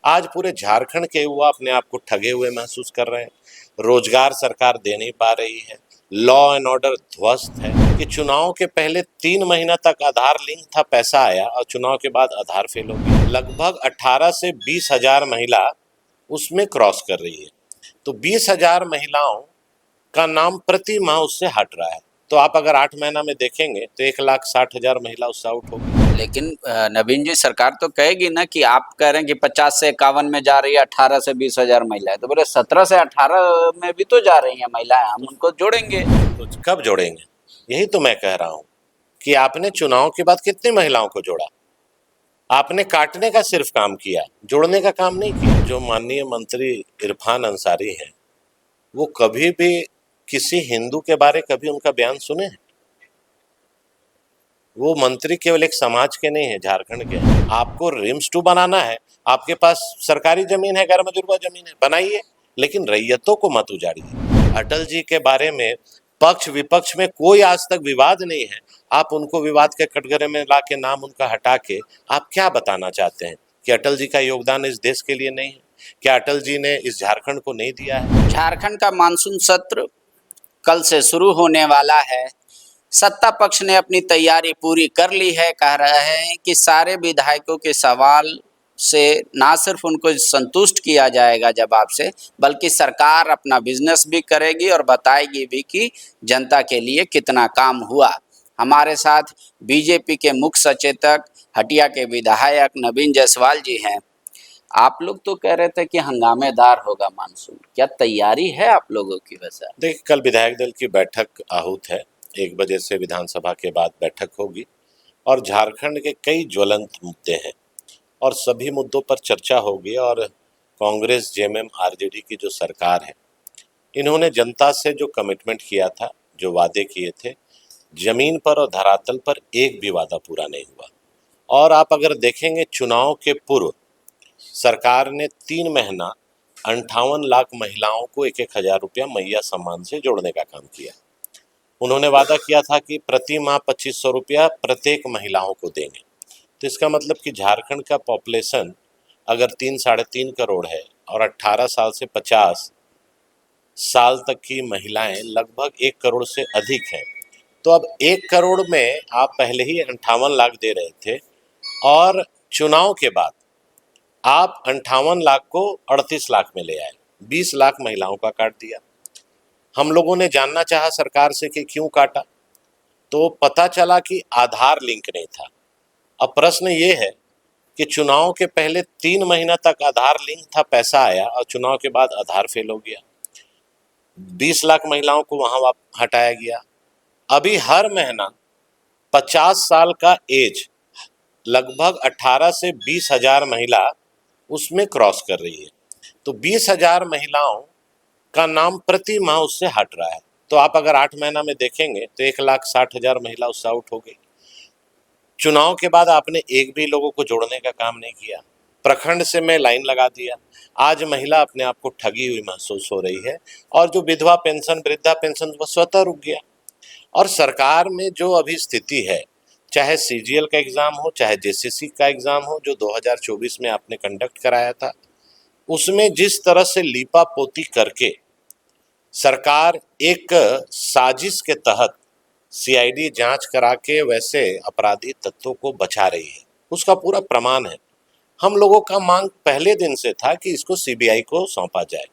आज पूरे झारखंड के युवा अपने आप को ठगे हुए महसूस कर रहे हैं। रोजगार सरकार दे नहीं पा रही है, लॉ एंड ऑर्डर ध्वस्त है कि चुनाव के पहले 3 महीना तक आधार लिंक था, पैसा आया और चुनाव के बाद आधार फेल हो गया। लगभग 18 से 20 हजार महिला उसमें क्रॉस कर रही है, तो 20 हजार महिलाओं का नाम प्रति माह उससे हट रहा है। तो आप अगर 8 महीना में देखेंगे तो 1,60,000 महिला उससे आउट होगी। लेकिन नवीन जी, सरकार तो कहेगी ना कि आप कह रहे हैं कि 50 से 51 में जा रही है, 18 से 20 हजार महिलाएं, तो बोले 17 से 18 में भी तो जा रही हैं महिलाएं, हम उनको जोड़ेंगे। तो कब जोड़ेंगे? यही तो मैं कह रहा हूं कि आपने चुनाव के बाद कितनी महिलाओं को जोड़ा? आपने काटने का सिर्फ काम किया, जोड़ने का काम नहीं किया। जो माननीय मंत्री इरफान अंसारी हैं, वो कभी भी किसी हिंदू के बारे कभी उनका बयान सुने हैं? वो मंत्री केवल एक समाज के नहीं है, झारखंड के हैं। आपको रिम्स 2 बनाना है, आपके पास सरकारी जमीन है, गैर मजरूबा जमीन है, बनाइए, लेकिन रैयतों को मत उजाड़िए। अटल जी के बारे में पक्ष विपक्ष में कोई आज तक विवाद नहीं है, आप उनको विवाद के कटघरे में ला के नाम उनका हटा के आप क्या बताना चाहते हैं कि अटल जी का योगदान इस देश के लिए नहीं है? क्या अटल जी ने इस झारखंड को नहीं दिया है? झारखंड का मानसून सत्र कल से शुरू होने वाला है। सत्ता पक्ष ने अपनी तैयारी पूरी कर ली है। कह रहे हैं कि सारे विधायकों के सवाल से ना सिर्फ उनको संतुष्ट किया जाएगा जवाब से, बल्कि सरकार अपना बिजनेस भी करेगी और बताएगी भी कि जनता के लिए कितना काम हुआ। हमारे साथ बीजेपी के मुख्य सचेतक, हटिया के विधायक नवीन जायसवाल जी हैं। आप लोग तो कह रहे थे कि हंगामेदार होगा मानसून, क्या तैयारी है आप लोगों की? वैसा देखिए, कल विधायक दल की बैठक आहूत है, 1 बजे से विधानसभा के बाद बैठक होगी और झारखंड के कई ज्वलंत मुद्दे हैं और सभी मुद्दों पर चर्चा होगी। और कांग्रेस, जेएमएम, आरजेडी की जो सरकार है, इन्होंने जनता से जो कमिटमेंट किया था, जो वादे किए थे, जमीन पर और धरातल पर एक भी वादा पूरा नहीं हुआ। और आप अगर देखेंगे, चुनाव के पूर्व सरकार ने 3 महीना 58 लाख महिलाओं को 1,000 रुपया मैया सम्मान से जोड़ने का काम किया। उन्होंने वादा किया था कि प्रति माह 2,500 रुपया प्रत्येक महिलाओं को देंगे। तो इसका मतलब कि झारखंड का पॉपुलेशन अगर 3-3.5 करोड़ है और 18 साल से 50 साल तक की महिलाएं लगभग 1 करोड़ से अधिक हैं, तो अब 1 करोड़ में आप पहले ही 58 लाख दे रहे थे और चुनाव के बाद आप 58 लाख को 38 लाख में ले आए, 20 लाख महिलाओं का काट दिया। हम लोगों ने जानना चाहा सरकार से कि क्यों काटा, तो पता चला कि आधार लिंक नहीं था। अब प्रश्न ये है कि चुनाव के पहले 3 महीना तक आधार लिंक था, पैसा आया और चुनाव के बाद आधार फेल हो गया, 20 लाख महिलाओं को वहां हटाया गया। अभी हर महीना 50 साल का एज लगभग 18 से 20 हजार महिला उसमें क्रॉस कर रही है, तो 20 हजार महिलाओं का नाम प्रति माह उससे हट रहा है। तो आप अगर 8 महीना में देखेंगे तो 1,60,000 महिला उससे आउट हो गई। चुनाव के बाद आपने एक भी लोगों को जोड़ने का काम नहीं किया, प्रखंड से मैं लाइन लगा दिया। आज महिला अपने आप को ठगी हुई महसूस हो रही है और जो विधवा पेंशन, वृद्धा पेंशन, वो स्वतः रुक गया। और सरकार में जो अभी स्थिति है, चाहे सीजीएल का एग्जाम हो, चाहे जेसीसी का एग्जाम हो, जो 2024 में आपने कंडक्ट कराया था, उसमें जिस तरह से लीपा पोती करके सरकार एक साजिश के तहत सीआईडी जांच करा के वैसे अपराधी तत्वों को बचा रही है, उसका पूरा प्रमाण है। हम लोगों का मांग पहले दिन से था कि इसको सीबीआई को सौंपा जाए।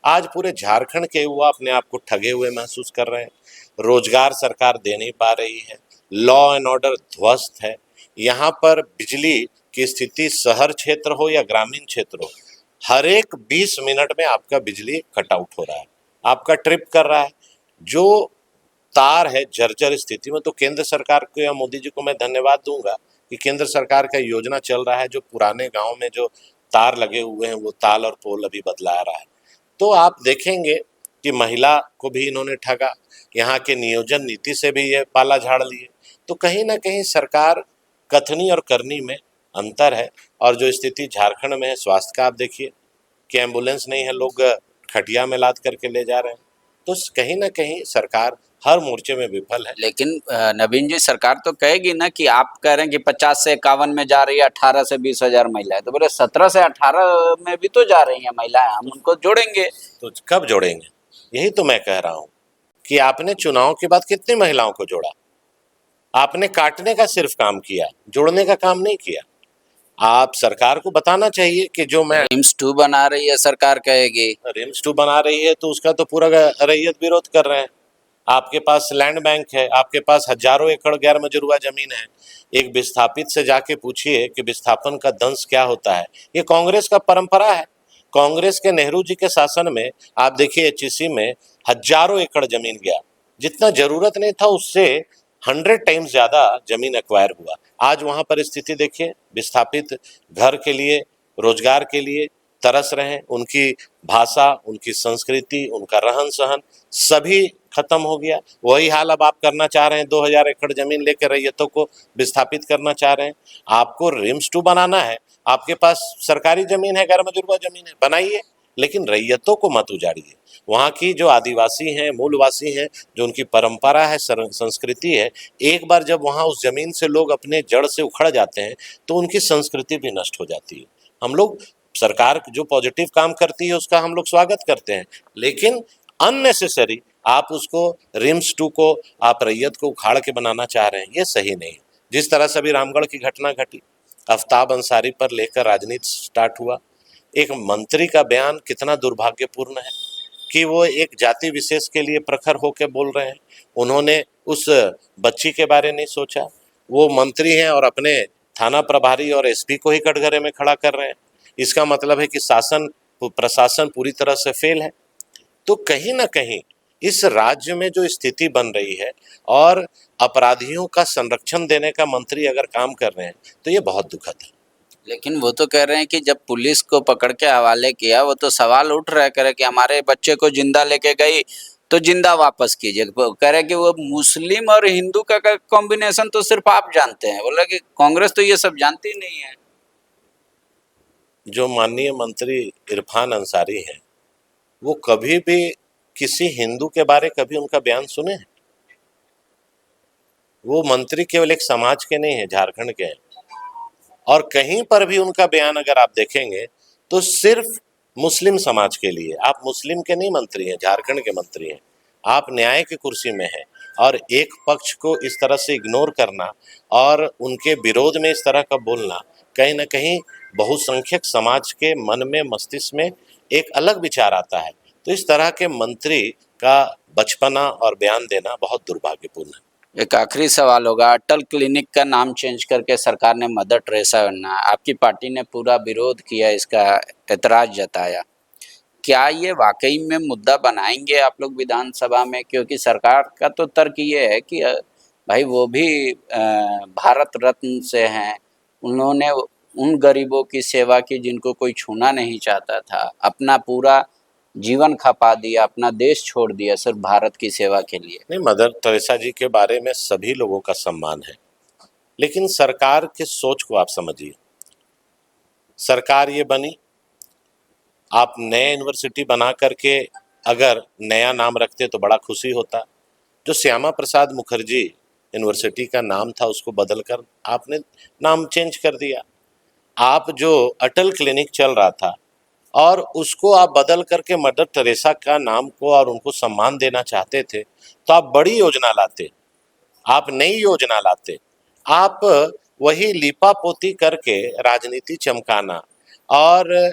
आज पूरे झारखंड के युवा अपने आप को ठगे हुए महसूस कर रहे हैं। रोजगार सरकार दे नहीं पा रही है, लॉ एंड ऑर्डर ध्वस्त है। यहाँ पर बिजली की स्थिति शहर क्षेत्र हो या ग्रामीण क्षेत्र हो, हर एक 20 मिनट में आपका बिजली कट आउट हो रहा है, आपका ट्रिप कर रहा है। जो तार है जर्जर स्थिति में, तो केंद्र सरकार को या मोदी जी को मैं धन्यवाद दूंगा कि केंद्र सरकार का योजना चल रहा है, जो पुराने गांव में जो तार लगे हुए हैं वो ताल और पोल अभी बदला रहा है। तो आप देखेंगे कि महिला को भी इन्होंने ठगा, यहाँ के नियोजन नीति से भी ये पाला झाड़ लिए। तो कहीं ना कहीं सरकार कथनी और करनी में अंतर है। और जो स्थिति झारखंड में है स्वास्थ्य का, आप देखिए कि एम्बुलेंस नहीं है, लोग खटिया में लाद करके ले जा रहे हैं। तो कहीं ना कहीं सरकार हर मोर्चे में विफल है। लेकिन नवीन जी, सरकार तो कहेगी ना कि आप कह रहे हैं कि 50 से 51 में जा रही है, 18 से 20 हजार महिलाएं, तो बोले 17 से 18 में भी तो जा रही हैं महिलाएं, हम उनको जोड़ेंगे। तो कब जोड़ेंगे? यही तो मैं कह रहा हूं कि आपने चुनाव के बाद कितनी महिलाओं को जोड़ा? आपने काटने का सिर्फ काम किया, जोड़ने का काम नहीं किया। आप सरकार को बताना चाहिए कि जो मैं रिम्स 2 बना रही है सरकार, कहेगी रिम्स 2 बना रही है तो उसका तो पूरा रैयत विरोध कर रहे हैं। आपके पास लैंड बैंक है, आपके पास हजारों एकड़ गैर मजरूआ जमीन है। एक विस्थापित से जाके पूछिए कि विस्थापन का दंश क्या होता है। ये कांग्रेस का परंपरा है। कांग्रेस के नेहरू जी के शासन में आप देखिए एचईसी में हजारों एकड़ जमीन गया, जितना जरूरत नहीं था उससे 100 टाइम्स ज्यादा जमीन एक्वायर हुआ। आज वहां पर स्थिति देखिए, विस्थापित घर के लिए, रोजगार के लिए तरस रहे हैं। उनकी भाषा, उनकी संस्कृति, उनका रहन सहन सभी खत्म हो गया। वही हाल अब आप करना चाह रहे हैं, 2000 एकड़ जमीन लेकर रैयतों को विस्थापित करना चाह रहे हैं। आपको रिम्स 2 बनाना है, आपके पास सरकारी जमीन है, गैर मजरूबा जमीन है, बनाइए, लेकिन रैयतों को मत उजाड़िए। वहाँ की जो आदिवासी हैं, मूलवासी हैं, जो उनकी परंपरा है, संस्कृति है, एक बार जब वहाँ उस जमीन से लोग अपने जड़ से उखड़ जाते हैं तो उनकी संस्कृति भी नष्ट हो जाती है। हम लोग सरकार जो पॉजिटिव काम करती है उसका हम लोग स्वागत करते हैं, लेकिन अननेसेसरी आप उसको रिम्स 2 को आप रैयत को उखाड़ के बनाना चाह रहे हैं, ये सही नहीं है। जिस तरह से अभी रामगढ़ की घटना घटी, आफ्ताब अंसारी पर लेकर राजनीति स्टार्ट हुआ। एक मंत्री का बयान कितना दुर्भाग्यपूर्ण है कि वो एक जाति विशेष के लिए प्रखर होकर बोल रहे हैं। उन्होंने उस बच्ची के बारे नहीं सोचा। वो मंत्री हैं और अपने थाना प्रभारी और एसपी को ही कटघरे में खड़ा कर रहे हैं। इसका मतलब है कि प्रशासन पूरी तरह से फेल है। तो कहीं ना कहीं इस राज्य में जो स्थिति बन रही है और अपराधियों का संरक्षण देने का मंत्री अगर काम कर रहे हैं तो ये बहुत दुखद है। लेकिन वो तो कह रहे हैं कि जब पुलिस को पकड़ के हवाले किया, वो तो सवाल उठ रहा है कि हमारे बच्चे को जिंदा लेके गई तो जिंदा वापस कीजिए। कह रहे कि वो मुस्लिम और हिंदू का कॉम्बिनेशन तो सिर्फ आप जानते हैं। बोला कि कांग्रेस तो ये सब जानती नहीं है। जो माननीय मंत्री इरफान अंसारी हैं, वो कभी भी किसी हिंदू के बारे कभी उनका बयान सुने हैं? वो मंत्री केवल एक समाज के नहीं है, झारखंड के हैं। और कहीं पर भी उनका बयान अगर आप देखेंगे तो सिर्फ मुस्लिम समाज के लिए। आप मुस्लिम के नहीं मंत्री हैं, झारखंड के मंत्री हैं। आप न्याय की कुर्सी में हैं और एक पक्ष को इस तरह से इग्नोर करना और उनके विरोध में इस तरह का बोलना, कहीं ना कहीं बहुसंख्यक समाज के मन में, मस्तिष्क में एक अलग विचार आता है। तो इस तरह के मंत्री का बचपना और बयान देना बहुत दुर्भाग्यपूर्ण है। एक आखिरी सवाल होगा, अटल क्लिनिक का नाम चेंज करके सरकार ने मदर टेरेसा बनना, आपकी पार्टी ने पूरा विरोध किया, इसका ऐतराज जताया। क्या ये वाकई में मुद्दा बनाएंगे आप लोग विधानसभा में? क्योंकि सरकार का तो तर्क ये है कि भाई वो भी भारत रत्न से हैं, उन्होंने उन गरीबों की सेवा की जिनको कोई छूना नहीं चाहता था, अपना पूरा जीवन खपा दिया, अपना देश छोड़ दिया सिर्फ भारत की सेवा के लिए। नहीं, मदर टेरेसा जी के बारे में सभी लोगों का सम्मान है, लेकिन सरकार की सोच को आप समझिए। सरकार ये बनी, आप नए यूनिवर्सिटी बना करके अगर नया नाम रखते तो बड़ा खुशी होता। जो श्यामा प्रसाद मुखर्जी यूनिवर्सिटी का नाम था उसको बदलकर आपने नाम चेंज कर दिया। आप जो अटल क्लिनिक चल रहा था और उसको आप बदल करके मदर टेरेसा का नाम को और उनको सम्मान देना चाहते थे, तो आप बड़ी योजना लाते, आप नई योजना लाते। आप वही लीपापोती करके राजनीति चमकाना और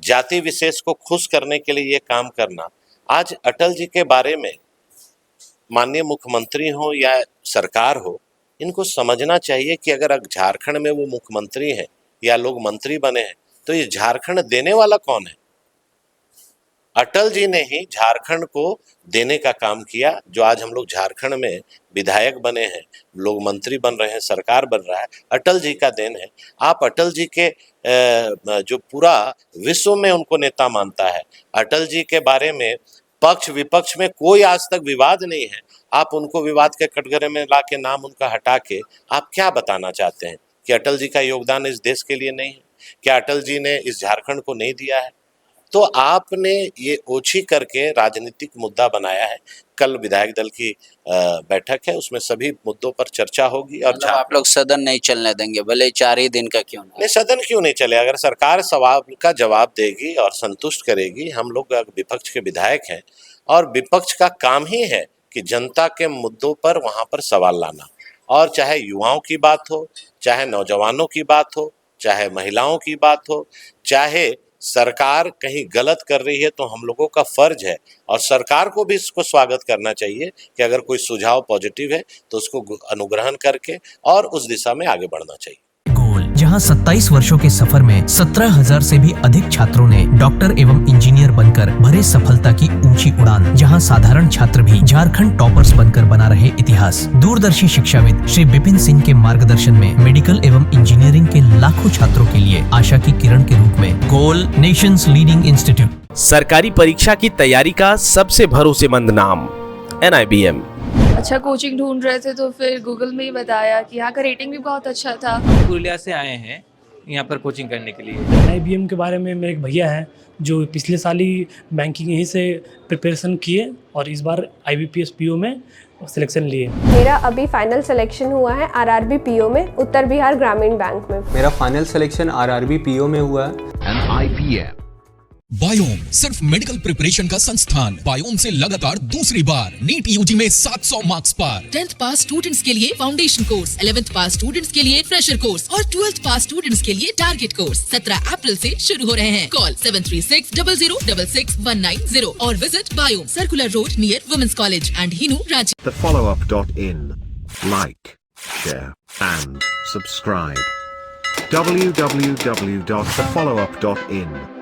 जाति विशेष को खुश करने के लिए ये काम करना। आज अटल जी के बारे में माननीय मुख्यमंत्री हो या सरकार हो, इनको समझना चाहिए कि अगर झारखंड में वो मुख्यमंत्री हैं या लोग मंत्री बने हैं तो ये झारखंड देने वाला कौन है? अटल जी ने ही झारखंड को देने का काम किया। जो आज हम लोग झारखंड में विधायक बने हैं, लोग मंत्री बन रहे हैं, सरकार बन रहा है, अटल जी का देन है। आप अटल जी के जो पूरा विश्व में उनको नेता मानता है, अटल जी के बारे में पक्ष विपक्ष में कोई आज तक विवाद नहीं है। आप उनको विवाद के कटघरे में ला के नाम उनका हटा के आप क्या बताना चाहते हैं कि अटल जी का योगदान इस देश के लिए नहीं है? क्या अटल जी ने इस झारखंड को नहीं दिया है? तो आपने ये ओछी करके राजनीतिक मुद्दा बनाया है। कल विधायक दल की बैठक है, उसमें सभी मुद्दों पर चर्चा होगी। और मतलब आप लोग सदन नहीं चलने देंगे, भले 4 ही दिन का क्यों ना। नहीं, सदन क्यों नहीं चले? अगर सरकार सवाल का जवाब देगी और संतुष्ट करेगी, हम लोग विपक्ष के विधायक हैं और विपक्ष का काम ही है कि जनता के मुद्दों पर वहां पर सवाल लाना। और चाहे युवाओं की बात हो, चाहे नौजवानों की बात हो, चाहे महिलाओं की बात हो, चाहे सरकार कहीं गलत कर रही है, तो हम लोगों का फर्ज है और सरकार को भी इसको स्वागत करना चाहिए कि अगर कोई सुझाव पॉजिटिव है तो उसको अनुग्रहण करके और उस दिशा में आगे बढ़ना चाहिए। जहां 27 वर्षों के सफर में 17,000 से भी अधिक छात्रों ने डॉक्टर एवं इंजीनियर बनकर भरे सफलता की ऊंची उड़ान, जहां साधारण छात्र भी झारखंड टॉपर्स बनकर बना रहे इतिहास। दूरदर्शी शिक्षाविद श्री विपिन सिंह के मार्गदर्शन में मेडिकल एवं इंजीनियरिंग के लाखों छात्रों के लिए आशा की किरण के रूप में गोल नेशंस लीडिंग इंस्टीट्यूट। सरकारी परीक्षा की तैयारी का सबसे भरोसेमंद नाम NIBM। अच्छा कोचिंग ढूंढ रहे थे तो फिर गूगल में ही बताया कि यहाँ का रेटिंग भी बहुत अच्छा था। पुरुलिया से आए हैं यहाँ पर कोचिंग करने के लिए। NIBM के बारे में मेरे एक भैया हैं जो पिछले साल ही बैंकिंग यहीं से प्रिपरेशन किए और इस बार IBPS PO में सिलेक्शन लिए। मेरा अभी फाइनल सिलेक्शन हुआ है RRB PO में, उत्तर बिहार ग्रामीण बैंक में। मेरा फाइनल सिलेक्शन RRB PO में हुआ है। बायोम सिर्फ मेडिकल प्रिपरेशन का संस्थान। बायोम से लगातार दूसरी बार नीट UG में 700 मार्क्स पर। 10th पास स्टूडेंट्स के लिए फाउंडेशन कोर्स, 11th पास स्टूडेंट्स के लिए फ्रेशर कोर्स और 12th पास स्टूडेंट्स के लिए टारगेट कोर्स 17 अप्रैल से शुरू हो रहे हैं। कॉल 7360066190 और visit Biome, circular road near women's college and Hinoo, Ranchi. thefollowup.in. Like, share and subscribe. www.thefollowup.in